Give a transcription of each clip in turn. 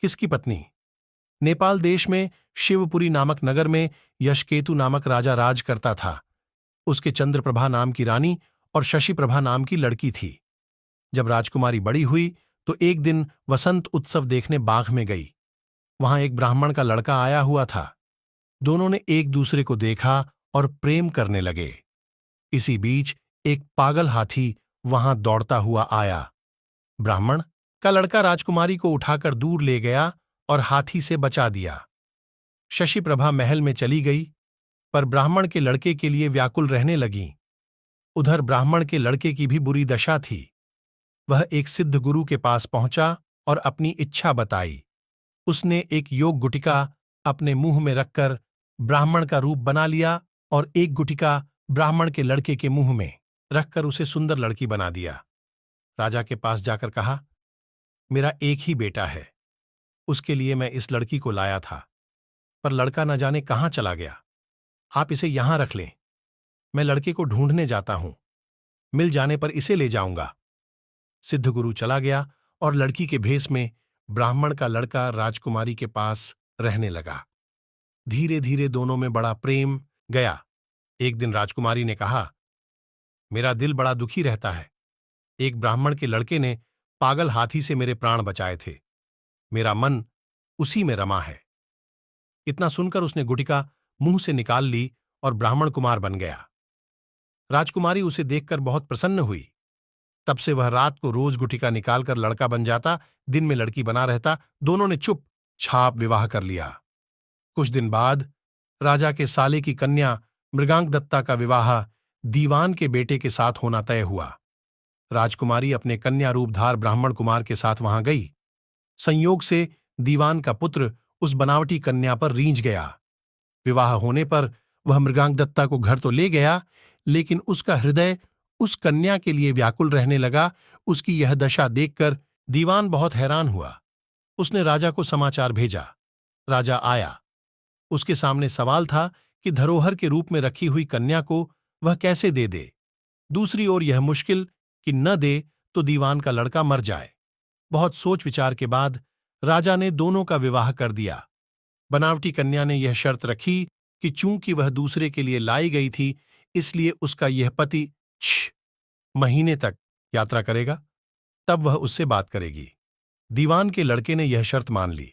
किसकी पत्नी? नेपाल देश में शिवपुरी नामक नगर में यशकेतु नामक राजा राज करता था। उसके चंद्रप्रभा नाम की रानी और शशिप्रभा नाम की लड़की थी। जब राजकुमारी बड़ी हुई तो एक दिन वसंत उत्सव देखने बाग में गई। वहां एक ब्राह्मण का लड़का आया हुआ था। दोनों ने एक दूसरे को देखा और प्रेम करने लगे। इसी बीच एक पागल हाथी वहां दौड़ता हुआ आया। ब्राह्मण का लड़का राजकुमारी को उठाकर दूर ले गया और हाथी से बचा दिया। शशिप्रभा महल में चली गई, पर ब्राह्मण के लड़के के लिए व्याकुल रहने लगी। उधर ब्राह्मण के लड़के की भी बुरी दशा थी। वह एक सिद्ध गुरु के पास पहुंचा और अपनी इच्छा बताई। उसने एक योग गुटिका अपने मुंह में रखकर ब्राह्मण का रूप बना लिया और एक गुटिका ब्राह्मण के लड़के के मुंह में रखकर उसे सुंदर लड़की बना दिया। राजा के पास जाकर कहा, मेरा एक ही बेटा है, उसके लिए मैं इस लड़की को लाया था, पर लड़का न जाने कहां चला गया। आप इसे यहां रख लें, मैं लड़के को ढूंढने जाता हूं, मिल जाने पर इसे ले जाऊंगा। सिद्धगुरु चला गया और लड़की के भेष में ब्राह्मण का लड़का राजकुमारी के पास रहने लगा। धीरे धीरे दोनों में बड़ा प्रेम गया। एक दिन राजकुमारी ने कहा, मेरा दिल बड़ा दुखी रहता है। एक ब्राह्मण के लड़के ने पागल हाथी से मेरे प्राण बचाए थे। मेरा मन उसी में रमा है। इतना सुनकर उसने गुटिका मुंह से निकाल ली और ब्राह्मण कुमार बन गया। राजकुमारी उसे देखकर बहुत प्रसन्न हुई। तब से वह रात को रोज गुटिका निकालकर लड़का बन जाता, दिन में लड़की बना रहता। दोनों ने चुप छाप विवाह कर लिया। कुछ दिन बाद राजा के साले की कन्या मृगांगदत्ता का विवाह दीवान के बेटे के साथ होना तय हुआ। राजकुमारी अपने कन्या रूपधार ब्राह्मण कुमार के साथ वहां गई। संयोग से दीवान का पुत्र उस बनावटी कन्या पर रींझ गया। विवाह होने पर वह मृगांगदत्ता को घर तो ले गया, लेकिन उसका हृदय उस कन्या के लिए व्याकुल रहने लगा। उसकी यह दशा देखकर दीवान बहुत हैरान हुआ। उसने राजा को समाचार भेजा। राजा आया। उसके सामने सवाल था कि धरोहर के रूप में रखी हुई कन्या को वह कैसे दे दे। दूसरी ओर यह मुश्किल कि न दे तो दीवान का लड़का मर जाए। बहुत सोच विचार के बाद राजा ने दोनों का विवाह कर दिया। बनावटी कन्या ने यह शर्त रखी कि चूंकि वह दूसरे के लिए लाई गई थी, इसलिए उसका यह पति 6 महीने तक यात्रा करेगा, तब वह उससे बात करेगी। दीवान के लड़के ने यह शर्त मान ली।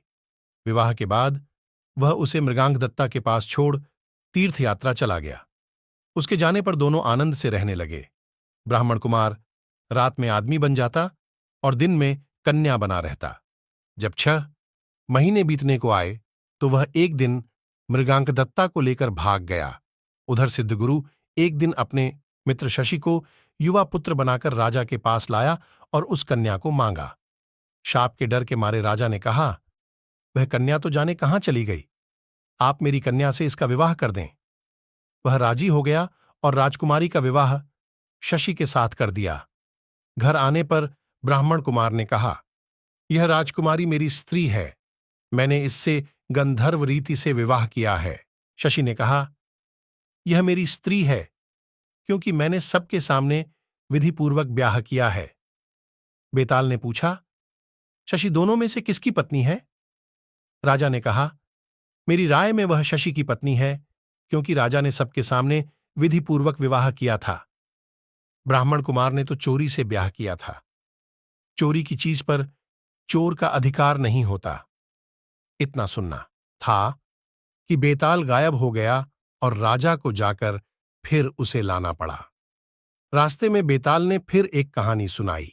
विवाह के बाद वह उसे मृगांगदत्ता के पास छोड़ तीर्थ यात्रा चला गया। उसके जाने पर दोनों आनंद से रहने लगे। ब्राह्मण कुमार रात में आदमी बन जाता और दिन में कन्या बना रहता। जब 6 महीने बीतने को आए तो वह एक दिन मृगांगदत्ता को लेकर भाग गया। उधर सिद्धगुरु एक दिन अपने मित्र शशि को युवा पुत्र बनाकर राजा के पास लाया और उस कन्या को मांगा। शाप के डर के मारे राजा ने कहा, वह कन्या तो जाने कहां चली गई, आप मेरी कन्या से इसका विवाह कर दें। वह राजी हो गया और राजकुमारी का विवाह शशि के साथ कर दिया। घर आने पर ब्राह्मण कुमार ने कहा, यह राजकुमारी मेरी स्त्री है, मैंने इससे गंधर्व रीति से विवाह किया है। शशि ने कहा, यह मेरी स्त्री है, क्योंकि मैंने सबके सामने विधिपूर्वक ब्याह किया है। बेताल ने पूछा, शशि दोनों में से किसकी पत्नी है? राजा ने कहा, मेरी राय में वह शशि की पत्नी है, क्योंकि राजा ने सबके सामने विधिपूर्वक विवाह किया था। ब्राह्मण कुमार ने तो चोरी से ब्याह किया था। चोरी की चीज पर चोर का अधिकार नहीं होता। इतना सुनना था कि बेताल गायब हो गया और राजा को जाकर फिर उसे लाना पड़ा। रास्ते में बेताल ने फिर एक कहानी सुनाई।